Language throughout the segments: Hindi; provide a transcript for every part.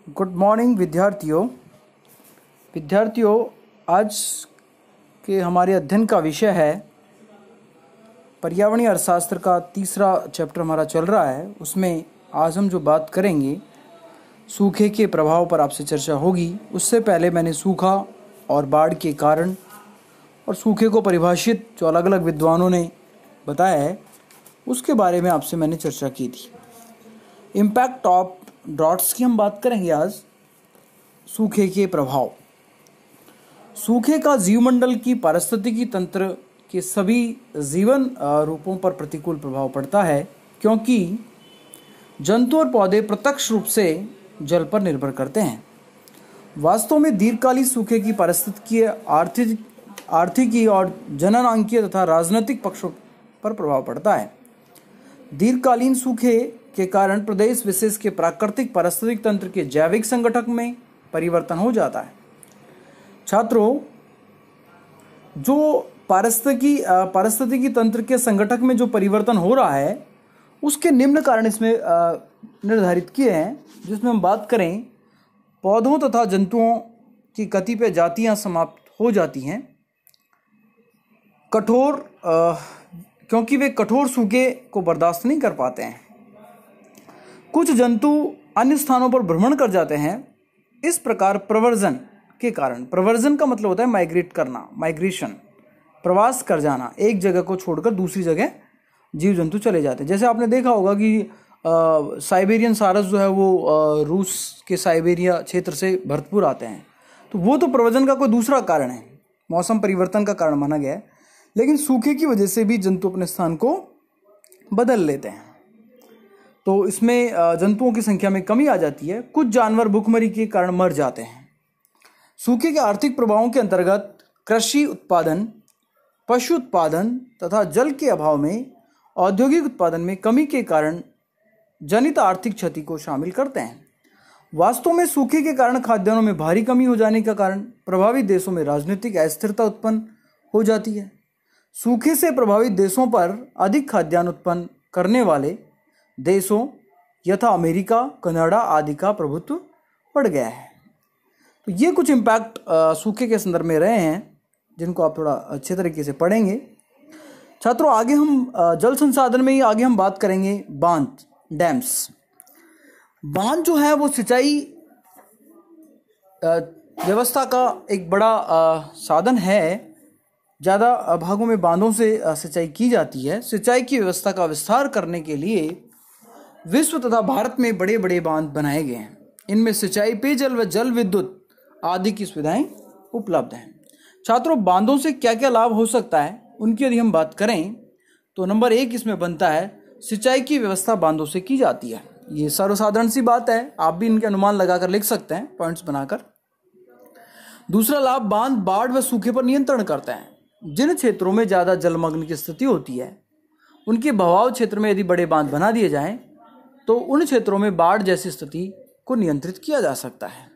गुड मॉर्निंग विद्यार्थियों। आज के हमारे अध्ययन का विषय है पर्यावरणीय अर्थशास्त्र का तीसरा चैप्टर हमारा चल रहा है। उसमें आज हम जो बात करेंगे सूखे के प्रभाव पर आपसे चर्चा होगी। उससे पहले मैंने सूखा और बाढ़ के कारण और सूखे को परिभाषित जो अलग अलग विद्वानों ने बताया है उसके बारे में आपसे मैंने चर्चा की थी। इम्पैक्ट ऑफ ड्रॉट्स की हम बात करेंगे आज। सूखे के प्रभाव। सूखे का जीवमंडल की पारिस्थितिकी तंत्र के सभी जीवन रूपों पर प्रतिकूल प्रभाव पड़ता है, क्योंकि जंतु और पौधे प्रत्यक्ष रूप से जल पर निर्भर करते हैं। वास्तव में दीर्घकालीन सूखे की पारिस्थितिकीय, आर्थिकी और जननांकीय तथा राजनीतिक पक्षों पर प्रभाव पड़ता है। दीर्घकालीन सूखे के कारण प्रदेश विशेष के प्राकृतिक पारिस्थितिक तंत्र के जैविक संगठन में परिवर्तन हो जाता है। छात्रों, जो पारिस्थितिकी तंत्र के संगठन में जो परिवर्तन हो रहा है उसके निम्न कारण इसमें निर्धारित किए हैं, जिसमें हम बात करें पौधों तथा जंतुओं की कतिपय जातियां समाप्त हो जाती हैं क्योंकि वे कठोर सूखे को बर्दाश्त नहीं कर पाते हैं। कुछ जंतु अन्य स्थानों पर भ्रमण कर जाते हैं। इस प्रकार प्रव्रजन के कारण, प्रव्रजन का मतलब होता है माइग्रेट करना, माइग्रेशन, प्रवास कर जाना, एक जगह को छोड़कर दूसरी जगह जीव जंतु चले जाते हैं। जैसे आपने देखा होगा कि साइबेरियन सारस जो है वो रूस के साइबेरिया क्षेत्र से भरतपुर आते हैं, तो वो तो प्रव्रजन का कोई दूसरा कारण है, मौसम परिवर्तन का कारण माना गया है। लेकिन सूखे की वजह से भी जंतु अपने स्थान को बदल लेते हैं, तो इसमें जंतुओं की संख्या में कमी आ जाती है। कुछ जानवर भूखमरी के कारण मर जाते हैं। सूखे के आर्थिक प्रभावों के अंतर्गत कृषि उत्पादन, पशु उत्पादन तथा जल के अभाव में औद्योगिक उत्पादन में कमी के कारण जनित आर्थिक क्षति को शामिल करते हैं। वास्तव में सूखे के कारण खाद्यान्नों में भारी कमी हो जाने का कारण प्रभावित देशों में राजनीतिक अस्थिरता उत्पन्न हो जाती है। सूखे से प्रभावित देशों पर अधिक खाद्यान्न उत्पन्न करने वाले देशों यथा अमेरिका, कनाडा आदि का प्रभुत्व बढ़ गया है। तो ये कुछ इम्पैक्ट सूखे के संदर्भ में रहे हैं, जिनको आप थोड़ा अच्छे तरीके से पढ़ेंगे। छात्रों, आगे हम जल संसाधन में ही आगे हम बात करेंगे बांध, डैम्स। बांध जो है वो सिंचाई व्यवस्था का एक बड़ा साधन है। ज़्यादा भागों में बांधों से सिंचाई की जाती है। सिंचाई की व्यवस्था का विस्तार करने के लिए विश्व तथा भारत में बड़े बड़े बांध बनाए गए हैं। इनमें सिंचाई, पेयजल व जल विद्युत आदि की सुविधाएं उपलब्ध हैं। छात्रों, बांधों से क्या क्या लाभ हो सकता है उनकी यदि हम बात करें तो नंबर 1 इसमें बनता है सिंचाई की व्यवस्था बांधों से की जाती है। ये सर्वसाधारण सी बात है, आप भी इनके अनुमान लगाकर लिख सकते हैं, पॉइंट्स बनाकर। दूसरा लाभ, बांध बाढ़ व सूखे पर नियंत्रण करते हैं। जिन क्षेत्रों में ज़्यादा जलमग्न की स्थिति होती है उनके बहाव क्षेत्र में यदि बड़े बांध बना दिए जाएं तो उन क्षेत्रों में बाढ़ जैसी स्थिति को नियंत्रित किया जा सकता है।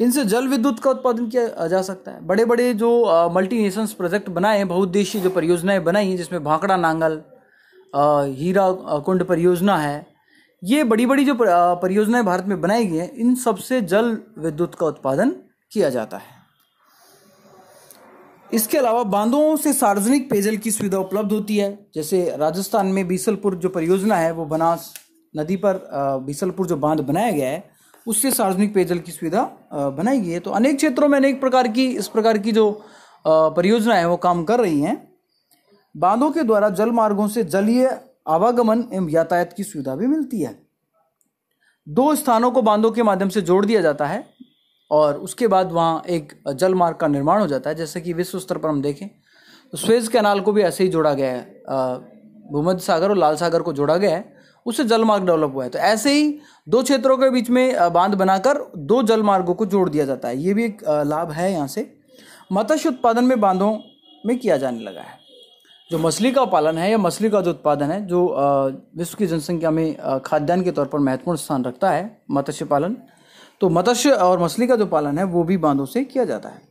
इनसे जल विद्युत का उत्पादन किया जा सकता है। बड़े बड़े जो मल्टी नेशंस प्रोजेक्ट बनाए हैं, बहुउद्देशीय जो परियोजनाएं बनाई हैं, जिसमें भाखड़ा नांगल, हीरा कुंड परियोजना है, ये बड़ी बड़ी जो परियोजनाएं भारत में बनाई गई हैं, इन सबसे जल विद्युत का उत्पादन किया जाता है। इसके अलावा बांधों से सार्वजनिक पेयजल की सुविधा उपलब्ध होती है। जैसे राजस्थान में बीसलपुर जो परियोजना है वो बनास नदी पर बीसलपुर जो बांध बनाया गया है उससे सार्वजनिक पेयजल की सुविधा बनाई गई है। तो अनेक क्षेत्रों में अनेक प्रकार की इस प्रकार की जो परियोजना है वो काम कर रही हैं। बांधों के द्वारा जल मार्गों से जलीय आवागमन एवं यातायात की सुविधा भी मिलती है। 2 स्थानों को बांधों के माध्यम से जोड़ दिया जाता है और उसके बाद वहाँ एक जल मार्ग का निर्माण हो जाता है। जैसे कि विश्व स्तर पर हम देखें तो स्वेज कैनाल को भी ऐसे ही जोड़ा गया है, भूमध्य सागर और लाल सागर को जोड़ा गया है, उससे जल मार्ग डेवलप हुआ है। तो ऐसे ही 2 क्षेत्रों के बीच में बांध बनाकर 2 जल मार्गों को जोड़ दिया जाता है। ये भी एक लाभ है यहाँ से। मत्स्य उत्पादन में बांधों में किया जाने लगा है। जो मछली का पालन है या मछली का जो उत्पादन है, जो विश्व की जनसंख्या में खाद्यान्न के तौर पर महत्वपूर्ण स्थान रखता है, मत्स्य पालन, तो मत्स्य और मछली का जो पालन है वो भी बांधों से किया जाता है।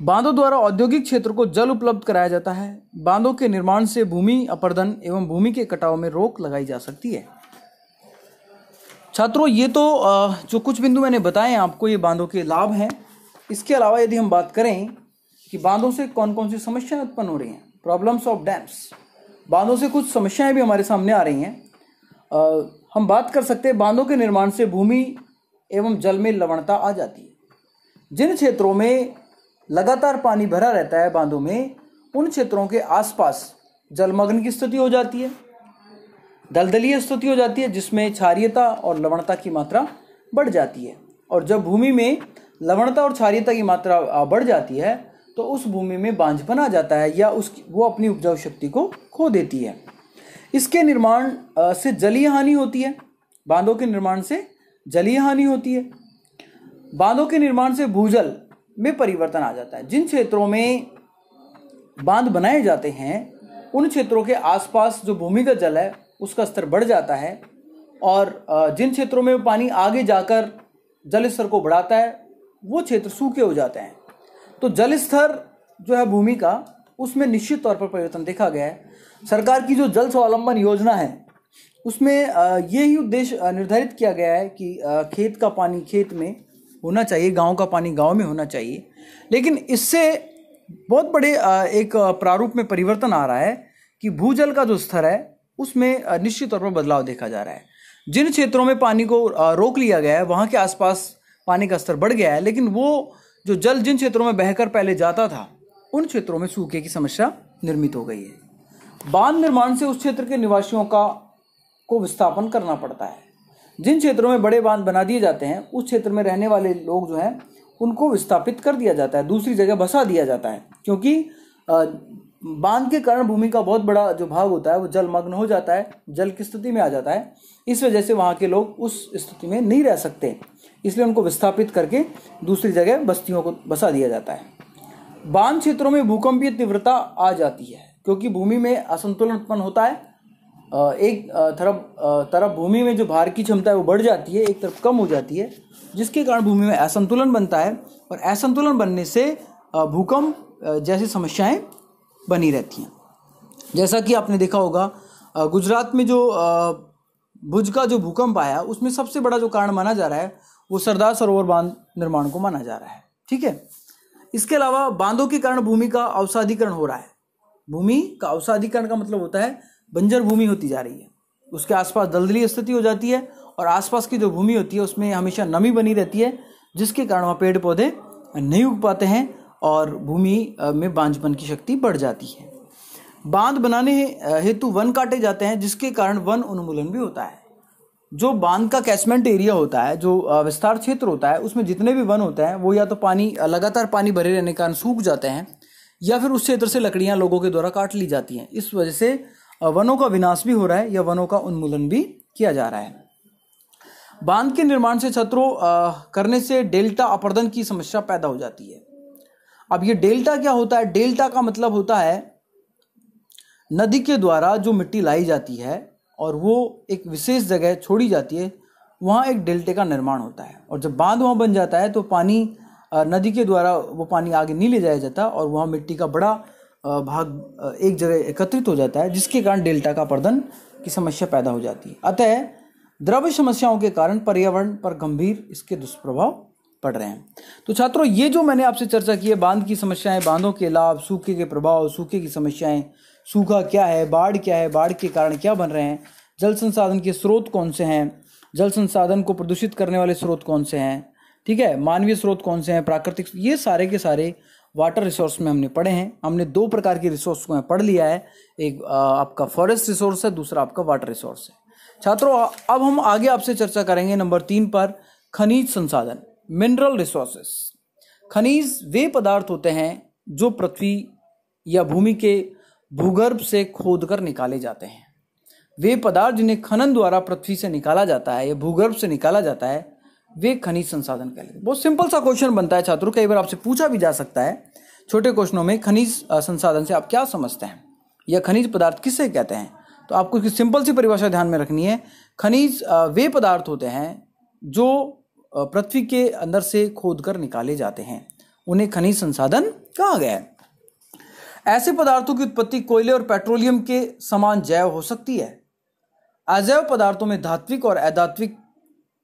बांधों द्वारा औद्योगिक क्षेत्र को जल उपलब्ध कराया जाता है। बांधों के निर्माण से भूमि अपरदन एवं भूमि के कटाव में रोक लगाई जा सकती है। छात्रों, ये तो जो कुछ बिंदु मैंने बताए आपको, ये बांधों के लाभ हैं। इसके अलावा यदि हम बात करें कि बांधों से कौन कौन सी समस्याएं उत्पन्न हो रही हैं, प्रॉब्लम्स ऑफ डैम्स, बांधों से कुछ समस्याएं भी हमारे सामने आ रही हैं। हम बात कर सकते हैं बांधों के निर्माण से भूमि एवं जल में लवणता आ जाती है। जिन क्षेत्रों में लगातार पानी भरा रहता है बांधों में, उन क्षेत्रों के आसपास जलमग्न की स्थिति हो जाती है, दलदलीय स्थिति हो जाती है, जिसमें क्षारीयता और लवणता की मात्रा बढ़ जाती है। और जब भूमि में लवणता और क्षारीयता की मात्रा बढ़ जाती है तो उस भूमि में बांझपन आ जाता है या वो अपनी उपजाऊ शक्ति को खो देती है। इसके निर्माण से जलीय हानि होती है। बांधों के निर्माण से जलीय हानि होती है। बांधों के निर्माण से भूजल में परिवर्तन आ जाता है। जिन क्षेत्रों में बांध बनाए जाते हैं उन क्षेत्रों के आसपास जो भूमिगत जल है उसका स्तर बढ़ जाता है, और जिन क्षेत्रों में पानी आगे जाकर जल स्तर को बढ़ाता है वो क्षेत्र सूखे हो जाते हैं। तो जल स्तर जो है भूमि का, उसमें निश्चित तौर पर परिवर्तन देखा गया है। सरकार की जो जल स्वावलंबन योजना है उसमें ये ही उद्देश्य निर्धारित किया गया है कि खेत का पानी खेत में होना चाहिए, गांव का पानी गांव में होना चाहिए। लेकिन इससे बहुत बड़े एक प्रारूप में परिवर्तन आ रहा है कि भूजल का जो स्तर है उसमें निश्चित तौर पर बदलाव देखा जा रहा है। जिन क्षेत्रों में पानी को रोक लिया गया है वहाँ के आसपास पानी का स्तर बढ़ गया है, लेकिन वो जो जल जिन क्षेत्रों में बहकर पहले जाता था उन क्षेत्रों में सूखे की समस्या निर्मित हो गई है। बांध निर्माण से उस क्षेत्र के निवासियों को विस्थापन करना पड़ता है। जिन क्षेत्रों में बड़े बांध बना दिए जाते हैं उस क्षेत्र में रहने वाले लोग जो हैं उनको विस्थापित कर दिया जाता है, दूसरी जगह बसा दिया जाता है, क्योंकि बांध के कारण भूमि का बहुत बड़ा जो भाग होता है वो जलमग्न हो जाता है, जल की स्थिति में आ जाता है। इस वजह से वहाँ के लोग उस स्थिति में नहीं रह सकते, इसलिए उनको विस्थापित करके दूसरी जगह बस्तियों को बसा दिया जाता है। बांध क्षेत्रों में भूकंपीय तीव्रता आ जाती है क्योंकि भूमि में असंतुलन उत्पन्न होता है। एक तरफ भूमि में जो भार की क्षमता है वो बढ़ जाती है, एक तरफ कम हो जाती है, जिसके कारण भूमि में असंतुलन बनता है, और असंतुलन बनने से भूकंप जैसी समस्याएं बनी रहती हैं। जैसा कि आपने देखा होगा गुजरात में जो भुज का जो भूकंप आया उसमें सबसे बड़ा जो कारण माना जा रहा है वो सरदार सरोवर बांध निर्माण को माना जा रहा है। ठीक है। इसके अलावा बांधों के कारण भूमि का अवसादीकरण हो रहा है। भूमि का अवसादीकरण का मतलब होता है बंजर भूमि होती जा रही है, उसके आसपास दलदली स्थिति हो जाती है और आसपास की जो भूमि होती है उसमें हमेशा नमी बनी रहती है, जिसके कारण वहाँ पेड़ पौधे नहीं उग पाते हैं और भूमि में बांझपन की शक्ति बढ़ जाती है। बांध बनाने हेतु वन काटे जाते हैं, जिसके कारण वन उन्मूलन भी होता है। जो बांध का कैचमेंट एरिया होता है, जो विस्तार क्षेत्र होता है, उसमें जितने भी वन होते हैं वो या तो लगातार पानी भरे रहने के कारण सूख जाते हैं या फिर उस क्षेत्र से लकड़ियां लोगों के द्वारा काट ली जाती हैं। इस वजह से वनों का विनाश भी हो रहा है या वनों का उन्मूलन भी किया जा रहा है। बांध के निर्माण से छतरों करने से डेल्टा अपर्दन की समस्या पैदा हो जाती है। अब ये डेल्टा क्या होता है? डेल्टा का मतलब होता है नदी के द्वारा जो मिट्टी लाई जाती है और वो एक विशेष जगह छोड़ी जाती है, वहाँ एक डेल्टे का निर्माण होता है। और जब बांध वहाँ बन जाता है तो पानी नदी के द्वारा वो पानी आगे नहीं ले जाया जाता और वहाँ मिट्टी का बड़ा भाग एक जगह एकत्रित हो जाता है, जिसके कारण डेल्टा का अपर्दन की समस्या पैदा हो जाती है। अतः द्रव्य समस्याओं के कारण पर्यावरण पर गंभीर इसके दुष्प्रभाव पड़ रहे हैं। तो छात्रों, ये जो मैंने आपसे चर्चा की है, बांध की समस्याएं, बांधों के लाभ, सूखे के प्रभाव, सूखे की समस्याएं, सूखा क्या है, बाढ़ क्या है, बाढ़ के कारण क्या बन रहे हैं, जल संसाधन के स्रोत कौन से हैं, जल संसाधन को प्रदूषित करने वाले स्रोत कौन से हैं, ठीक है, मानवीय स्रोत कौन से हैं, प्राकृतिक, ये सारे के सारे वाटर रिसोर्स में हमने पढ़े हैं। हमने दो प्रकार के रिसोर्स को पढ़ लिया है, एक आपका फॉरेस्ट रिसोर्स है, दूसरा आपका वाटर रिसोर्स है। छात्रों, अब हम आगे आपसे चर्चा करेंगे नंबर 3 पर, खनिज संसाधन, मिनरल रिसोर्सेस। खनिज वे पदार्थ होते हैं जो पृथ्वी या भूमि के भूगर्भ से खोद कर निकाले जाते हैं। वे पदार्थ जिन्हें खनन द्वारा पृथ्वी से निकाला जाता है या भूगर्भ से निकाला जाता है, वे खनिज संसाधन कहलाते हैं। बहुत सिंपल सा क्वेश्चन बनता है छात्रों, कई बार आपसे पूछा भी जा सकता है छोटे क्वेश्चनों में, खनिज संसाधन से आप क्या समझते हैं या खनिज पदार्थ किससे कहते हैं? तो आपको इसकी सिंपल सी परिभाषा ध्यान में रखनी है। खनिज वे पदार्थ होते हैं जो पृथ्वी के अंदर से खोद कर निकाले जाते हैं, उन्हें खनिज संसाधन कहा गया है। ऐसे पदार्थों की उत्पत्ति कोयले और पेट्रोलियम के समान जैव हो सकती है। अजैव पदार्थों में धात्विक और अधात्विक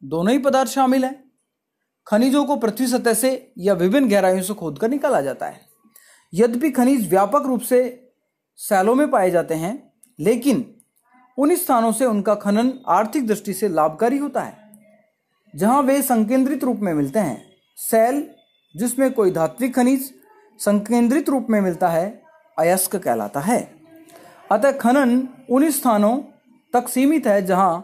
दोनों ही पदार्थ शामिल हैं। खनिजों को पृथ्वी सतह से या विभिन्न गहराइयों से खोदकर निकाला जाता है। यद्यपि खनिज व्यापक रूप से सैलों में पाए जाते हैं, लेकिन उन स्थानों से उनका खनन आर्थिक दृष्टि से लाभकारी होता है जहां वे संकेंद्रित रूप में मिलते हैं। सैल जिसमें कोई धात्विक खनिज संकेंद्रित रूप में मिलता है अयस्क कहलाता है। अतः खनन उन स्थानों तक सीमित है जहां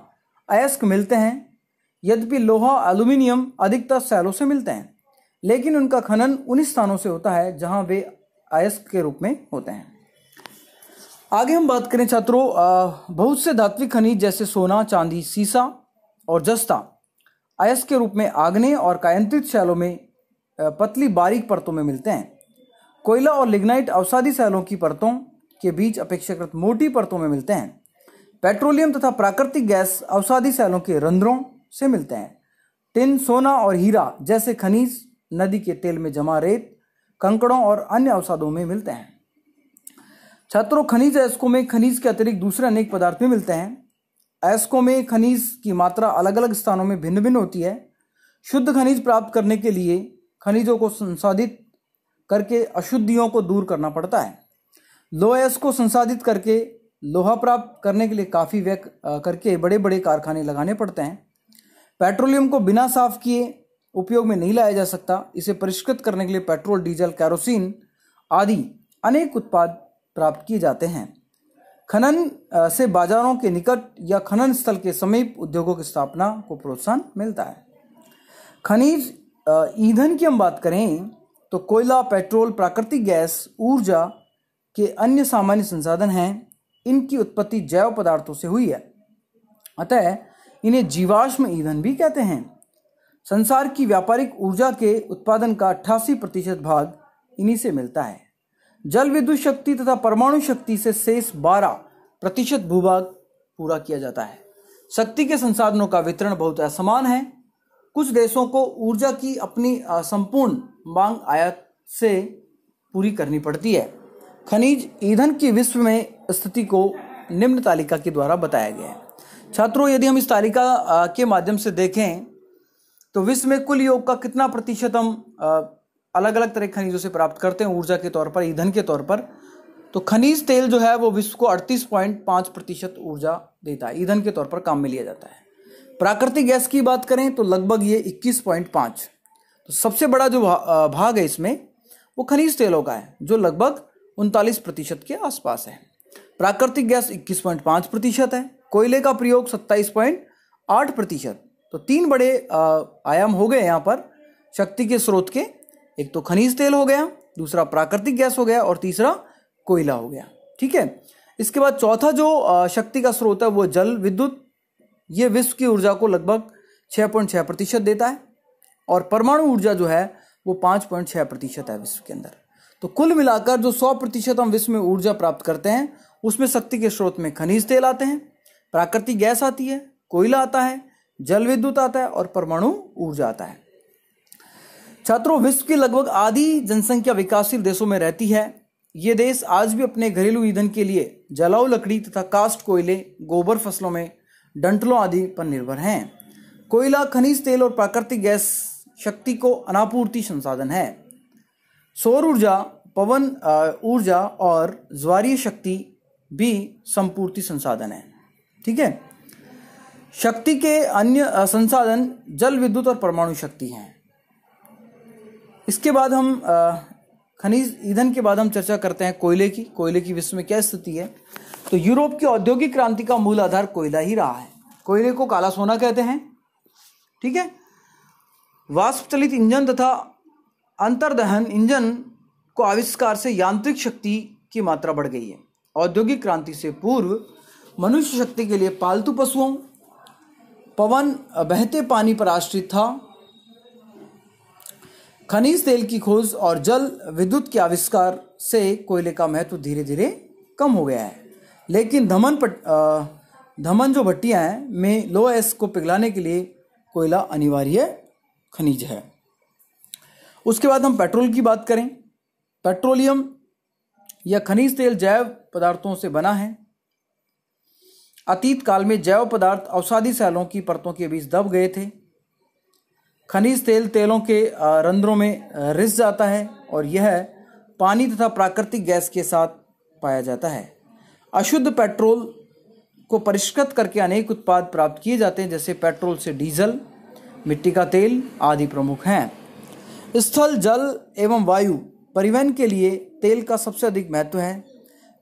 अयस्क मिलते हैं। यद्यपि लोहा एल्यूमिनियम अधिकतर सैलों से मिलते हैं, लेकिन उनका खनन उन स्थानों से होता है जहां वे अयस्क के रूप में होते हैं। आगे हम बात करें छात्रों, बहुत से धात्विक खनिज जैसे सोना, चांदी, सीसा और जस्ता अयस्क के रूप में आग्नेय और कायांतरित शैलों में पतली बारीक परतों में मिलते हैं। कोयला और लिग्नाइट अवसादी शैलों की परतों के बीच अपेक्षाकृत मोटी परतों में मिलते हैं। पेट्रोलियम तथा प्राकृतिक गैस अवसादी शैलों के रंध्रों से मिलते हैं। टिन, सोना और हीरा जैसे खनिज नदी के तेल में जमा रेत, कंकड़ों और अन्य अवसादों में मिलते हैं। छात्रों, खनिज अयस्कों में खनिज के अतिरिक्त दूसरे अनेक पदार्थ भी मिलते हैं। अयस्कों में खनिज की मात्रा अलग अलग स्थानों में भिन्न भिन्न होती है। शुद्ध खनिज प्राप्त करने के लिए खनिजों को संसाधित करके अशुद्धियों को दूर करना पड़ता है। लोह अयस्क को संसाधित करके लोहा प्राप्त करने के लिए काफ़ी व्यय करके बड़े बड़े कारखाने लगाने पड़ते हैं। पेट्रोलियम को बिना साफ किए उपयोग में नहीं लाया जा सकता। इसे परिष्कृत करने के लिए पेट्रोल, डीजल, कैरोसिन आदि अनेक उत्पाद प्राप्त किए जाते हैं। खनन से बाजारों के निकट या खनन स्थल के समीप उद्योगों की स्थापना को प्रोत्साहन मिलता है। खनिज ईंधन की हम बात करें तो कोयला, पेट्रोल, प्राकृतिक गैस ऊर्जा के अन्य सामान्य संसाधन हैं। इनकी उत्पत्ति जैव पदार्थों से हुई है, अतः इन्हें जीवाश्म ईंधन भी कहते हैं। संसार की व्यापारिक ऊर्जा के उत्पादन का 88% भाग इन्हीं से मिलता है। जल विद्युत शक्ति तथा परमाणु शक्ति से शेष 12% भूभाग पूरा किया जाता है। शक्ति के संसाधनों का वितरण बहुत असमान है। कुछ देशों को ऊर्जा की अपनी संपूर्ण मांग आयात से पूरी करनी पड़ती है। खनिज ईंधन की विश्व में स्थिति को निम्न तालिका के द्वारा बताया गया है। छात्रों, यदि हम इस तालिका के माध्यम से देखें तो विश्व में कुल योग का कितना प्रतिशत हम अलग अलग तरह के खनिजों से प्राप्त करते हैं ऊर्जा के तौर पर, ईंधन के तौर पर, तो खनिज तेल जो है वो विश्व को 38.5% ऊर्जा देता है, ईंधन के तौर पर काम में लिया जाता है। प्राकृतिक गैस की बात करें तो लगभग ये 21.5। तो सबसे बड़ा जो भाग है इसमें वो खनिज तेलों का है, जो लगभग 39% के आसपास है। प्राकृतिक गैस 21.5% है। कोयले का प्रयोग 27.8%। तो 3 बड़े आयाम हो गए यहाँ पर शक्ति के स्रोत के। एक तो खनिज तेल हो गया, दूसरा प्राकृतिक गैस हो गया और तीसरा कोयला हो गया। ठीक है। इसके बाद चौथा जो शक्ति का स्रोत है वो जल विद्युत। ये विश्व की ऊर्जा को लगभग 6.6% देता है और परमाणु ऊर्जा जो है वो 5.6% है विश्व के अंदर। तो कुल मिलाकर जो 100% हम विश्व में ऊर्जा प्राप्त करते हैं उसमें शक्ति के स्रोत में खनिज तेल आते हैं, प्राकृतिक गैस आती है, कोयला आता है, जल विद्युत आता है और परमाणु ऊर्जा आता है। छात्रों, विश्व की लगभग आधी जनसंख्या विकासशील देशों में रहती है। ये देश आज भी अपने घरेलू ईंधन के लिए जलाऊ लकड़ी तथा कास्ट कोयले, गोबर फसलों में डंठलों आदि पर निर्भर हैं। कोयला, खनिज तेल और प्राकृतिक गैस शक्ति को अनापूर्ति संसाधन है। सौर ऊर्जा, पवन ऊर्जा और ज्वारीय शक्ति भी संपूर्ति संसाधन है। ठीक है। शक्ति के अन्य संसाधन जल विद्युत और परमाणु शक्ति हैं। इसके बाद हम खनिज ईंधन के बाद हम चर्चा करते हैं कोयले की विश्व में क्या स्थिति है। तो यूरोप की औद्योगिक क्रांति का मूल आधार कोयला ही रहा है। कोयले को काला सोना कहते हैं। ठीक है। वाष्प चलित इंजन तथा अंतर्दहन इंजन को आविष्कार से यांत्रिक शक्ति की मात्रा बढ़ गई है। औद्योगिक क्रांति से पूर्व मनुष्य शक्ति के लिए पालतू पशुओं, पवन, बहते पानी पर आश्रित था। खनिज तेल की खोज और जल विद्युत के आविष्कार से कोयले का महत्व धीरे धीरे कम हो गया है। लेकिन धमन जो भट्टियां हैं में लोह अयस्क को पिघलाने के लिए कोयला अनिवार्य खनिज है। उसके बाद हम पेट्रोल की बात करें। पेट्रोलियम या खनिज तेल जैव पदार्थों से बना है। अतीत काल में जैव पदार्थ अवसादी सैलों की परतों के बीच दब गए थे। खनिज तेल तेलों के रंध्रों में रिस जाता है और यह पानी तथा प्राकृतिक गैस के साथ पाया जाता है। अशुद्ध पेट्रोल को परिष्कृत करके अनेक उत्पाद प्राप्त किए जाते हैं, जैसे पेट्रोल से डीजल, मिट्टी का तेल आदि प्रमुख हैं। स्थल, जल एवं वायु परिवहन के लिए तेल का सबसे अधिक महत्व है।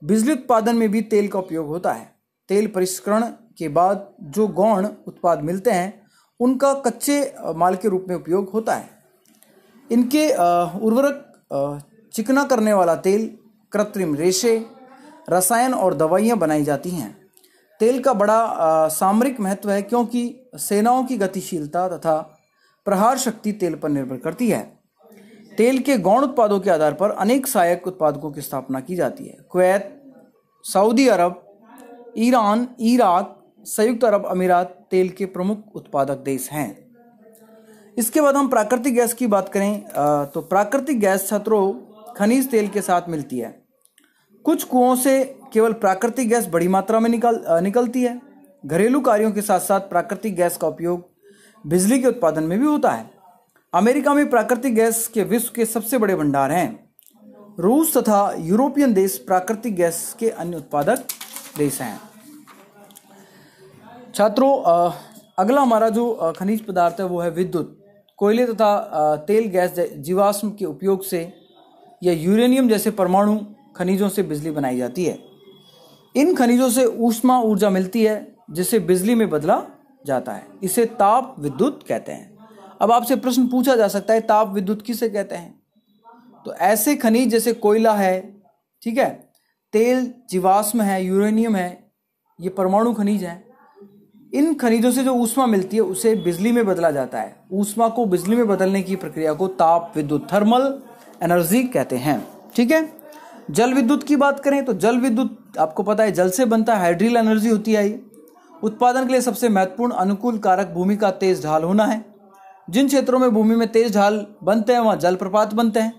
बिजली उत्पादन में भी तेल का उपयोग होता है। तेल परिष्करण के बाद जो गौण उत्पाद मिलते हैं उनका कच्चे माल के रूप में उपयोग होता है। इनके उर्वरक, चिकना करने वाला तेल, कृत्रिम रेशे, रसायन और दवाइयाँ बनाई जाती हैं। तेल का बड़ा सामरिक महत्व है क्योंकि सेनाओं की गतिशीलता तथा प्रहार शक्ति तेल पर निर्भर करती है। तेल के गौण उत्पादों के आधार पर अनेक सहायक उत्पादों की स्थापना की जाती है। कुवैत, सऊदी अरब, ईरान, इराक, संयुक्त अरब अमीरात तेल के प्रमुख उत्पादक देश हैं। इसके बाद हम प्राकृतिक गैस की बात करें तो प्राकृतिक गैस छात्रों खनिज तेल के साथ मिलती है। कुछ कुओं से केवल प्राकृतिक गैस बड़ी मात्रा में निकलती है। घरेलू कार्यों के साथ साथ प्राकृतिक गैस का उपयोग बिजली के उत्पादन में भी होता है। अमेरिका में प्राकृतिक गैस के विश्व के सबसे बड़े भंडार हैं। रूस तथा यूरोपियन देश प्राकृतिक गैस के अन्य उत्पादक देश हैं। छात्रों, अगला हमारा जो खनिज पदार्थ है वो है विद्युत। कोयले तथा तेल गैस जीवाश्म के उपयोग से या यूरेनियम जैसे परमाणु खनिजों से बिजली बनाई जाती है। इन खनिजों से ऊष्मा ऊर्जा मिलती है जिसे बिजली में बदला जाता है। इसे ताप विद्युत कहते हैं। अब आपसे प्रश्न पूछा जा सकता है ताप विद्युत किसे कहते हैं? तो ऐसे खनिज जैसे कोयला है, ठीक है, तेल जीवाश्म है, यूरेनियम है, ये परमाणु खनिज हैं। इन खनिजों से जो ऊष्मा मिलती है उसे बिजली में बदला जाता है। ऊष्मा को बिजली में बदलने की प्रक्रिया को ताप विद्युत, थर्मल एनर्जी कहते हैं। ठीक है। जल विद्युत की बात करें तो जल विद्युत आपको पता है जल से बनता है, हाइड्रिल एनर्जी होती है। ये उत्पादन के लिए सबसे महत्वपूर्ण अनुकूल कारक भूमि का तेज ढाल होना है। जिन क्षेत्रों में भूमि में तेज ढाल बनते हैं वहाँ जलप्रपात बनते हैं।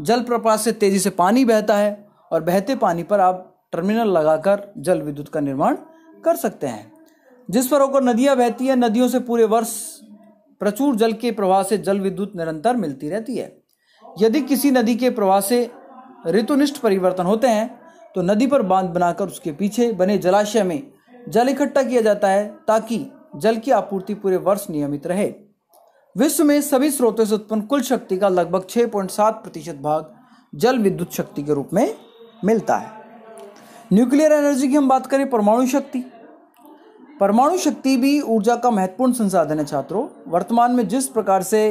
जलप्रपात से तेजी से पानी बहता है और बहते पानी पर आप टर्मिनल लगाकर जल विद्युत का निर्माण कर सकते हैं। जिस पर होकर नदियाँ बहती हैं, नदियों से पूरे वर्ष प्रचुर जल के प्रवाह से जल विद्युत निरंतर मिलती रहती है। यदि किसी नदी के प्रवाह से ऋतुनिष्ठ परिवर्तन होते हैं तो नदी पर बांध बनाकर उसके पीछे बने जलाशय में जल इकट्ठा किया जाता है ताकि जल की आपूर्ति पूरे वर्ष नियमित रहे। विश्व में सभी स्रोतों से उत्पन्न कुल शक्ति का लगभग 6.7% भाग जल विद्युत शक्ति के रूप में मिलता है। न्यूक्लियर एनर्जी की हम बात करें, परमाणु शक्ति। परमाणु शक्ति भी ऊर्जा का महत्वपूर्ण संसाधन है। छात्रों, वर्तमान में जिस प्रकार से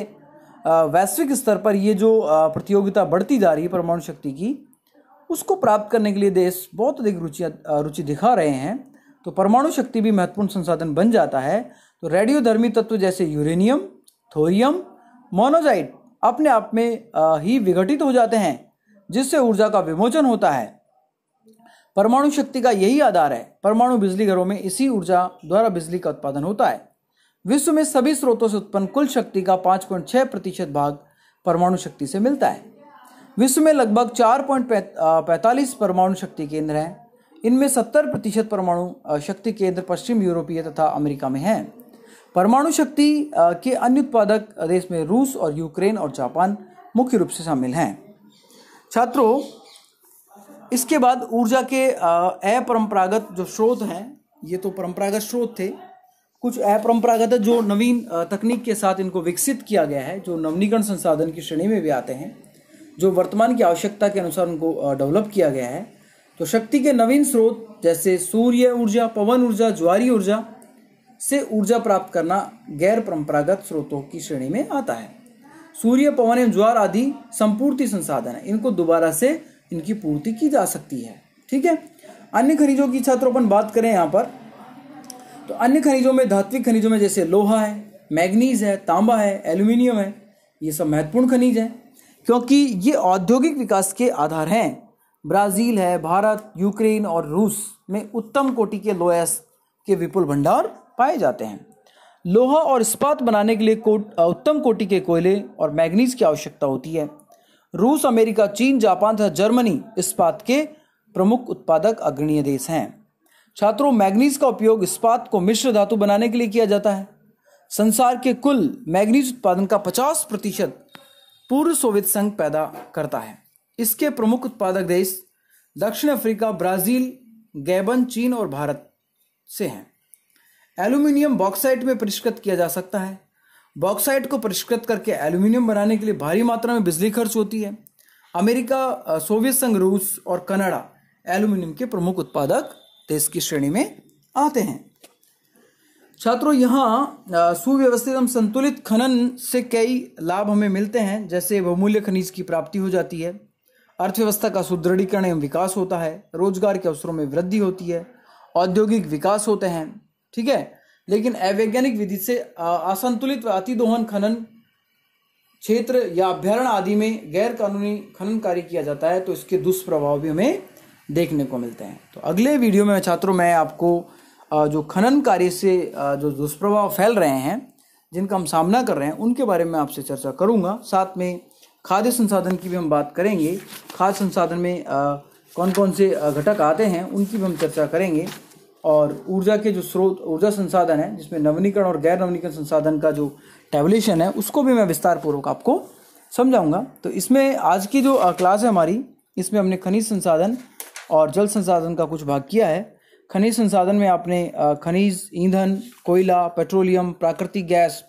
वैश्विक स्तर पर ये जो प्रतियोगिता बढ़ती जा रही है परमाणु शक्ति की, उसको प्राप्त करने के लिए देश बहुत अधिक रुचि दिखा रहे हैं। तो परमाणु शक्ति भी महत्वपूर्ण संसाधन बन जाता है। तो रेडियोधर्मी तत्व जैसे यूरेनियम, थोरियम, मोनोजाइट अपने आप में ही विघटित हो जाते हैं, जिससे ऊर्जा का विमोचन होता है। परमाणु शक्ति का यही आधार है। परमाणु बिजली घरों में इसी ऊर्जा द्वारा बिजली का उत्पादन होता है। विश्व में सभी स्रोतों से उत्पन्न कुल शक्ति का 5.6% भाग परमाणु शक्ति से मिलता है। विश्व में लगभग 4.45 परमाणु शक्ति केंद्र हैं। इनमें 70% परमाणु शक्ति केंद्र पश्चिम यूरोपीय तथा अमेरिका में हैं। परमाणु शक्ति के अन्य उत्पादक देश में रूस और यूक्रेन और जापान मुख्य रूप से शामिल हैं। छात्रों, इसके बाद ऊर्जा के अपरंपरागत जो स्रोत हैं, ये तो परंपरागत स्रोत थे, कुछ अपरंपरागत जो नवीन तकनीक के साथ इनको विकसित किया गया है, जो नवीनीकरण संसाधन की श्रेणी में भी आते हैं, जो वर्तमान की आवश्यकता के अनुसार उनको डेवलप किया गया है। तो शक्ति के नवीन स्रोत जैसे सूर्य ऊर्जा, पवन ऊर्जा, ज्वारीय ऊर्जा से ऊर्जा प्राप्त करना गैर परंपरागत स्रोतों की श्रेणी में आता है। सूर्य, पवन एवं ज्वार आदि संपूर्ति संसाधन है, इनको दोबारा से इनकी पूर्ति की जा सकती है। ठीक है। अन्य खनिजों की छात्रों अपन बात करें यहाँ पर, तो अन्य खनिजों में धात्विक खनिजों में जैसे लोहा है, मैग्नीज है, तांबा है, एल्यूमिनियम है, ये सब महत्वपूर्ण खनिज हैं क्योंकि ये औद्योगिक विकास के आधार हैं। ब्राज़ील है, भारत, यूक्रेन और रूस में उत्तम कोटि के लोहा के विपुल भंडार पाए जाते हैं। लोहा और इस्पात बनाने के लिए उत्तम कोटि के कोयले और मैग्नीज की आवश्यकता होती है। रूस, अमेरिका, चीन, जापान तथा जर्मनी इस्पात के प्रमुख उत्पादक अग्रणीय देश हैं। छात्रों, मैग्नीज का उपयोग इस्पात को मिश्र धातु बनाने के लिए किया जाता है। संसार के कुल मैग्नीज उत्पादन का 50% पूर्व सोवियत संघ पैदा करता है। इसके प्रमुख उत्पादक देश दक्षिण अफ्रीका, ब्राजील, गैबन, चीन और भारत से हैं। एल्यूमिनियम बॉक्साइट में परिष्कृत किया जा सकता है। बॉक्साइट को परिष्कृत करके एल्यूमिनियम बनाने के लिए भारी मात्रा में बिजली खर्च होती है। अमेरिका, सोवियत संघ, रूस और कनाडा एल्यूमिनियम के प्रमुख उत्पादक देश की श्रेणी में आते हैं। छात्रों, यहाँ सुव्यवस्थित एवं संतुलित खनन से कई लाभ हमें मिलते हैं, जैसे बहुमूल्य खनिज की प्राप्ति हो जाती है, अर्थव्यवस्था का सुदृढ़ीकरण एवं विकास होता है, रोजगार के अवसरों में वृद्धि होती है, औद्योगिक विकास होते हैं। ठीक है, लेकिन अवैज्ञानिक विधि से असंतुलित व अतिदोहन खनन क्षेत्र या अभ्यारण्य आदि में गैर कानूनी खनन कार्य किया जाता है, तो इसके दुष्प्रभाव भी हमें देखने को मिलते हैं। तो अगले वीडियो में छात्रों मैं आपको जो खनन कार्य से जो दुष्प्रभाव फैल रहे हैं, जिनका हम सामना कर रहे हैं, उनके बारे में आपसे चर्चा करूंगा। साथ में खाद्य संसाधन की भी हम बात करेंगे। खाद्य संसाधन में कौन कौन से घटक आते हैं उनकी भी हम चर्चा करेंगे। और ऊर्जा के जो स्रोत, ऊर्जा संसाधन है, जिसमें नवीनीकरण और गैर नवीनीकरण संसाधन का जो टैबुलेशन है, उसको भी मैं विस्तार पूर्वक आपको समझाऊंगा। तो इसमें आज की जो क्लास है हमारी, इसमें हमने खनिज संसाधन और जल संसाधन का कुछ भाग किया है। खनिज संसाधन में आपने खनिज, ईंधन, कोयला, पेट्रोलियम, प्राकृतिक गैस,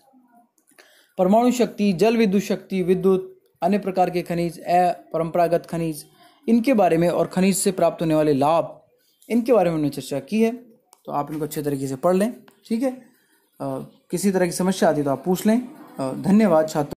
परमाणु शक्ति, जल विद्युत शक्ति, विद्युत, अन्य प्रकार के खनिज, अपरंपरागत खनिज, इनके बारे में और खनिज से प्राप्त होने वाले लाभ, इनके बारे में हमने चर्चा की है। तो आप इनको अच्छे तरीके से पढ़ लें। ठीक है, किसी तरह की समस्या आती है तो आप पूछ लें। धन्यवाद छात्रों।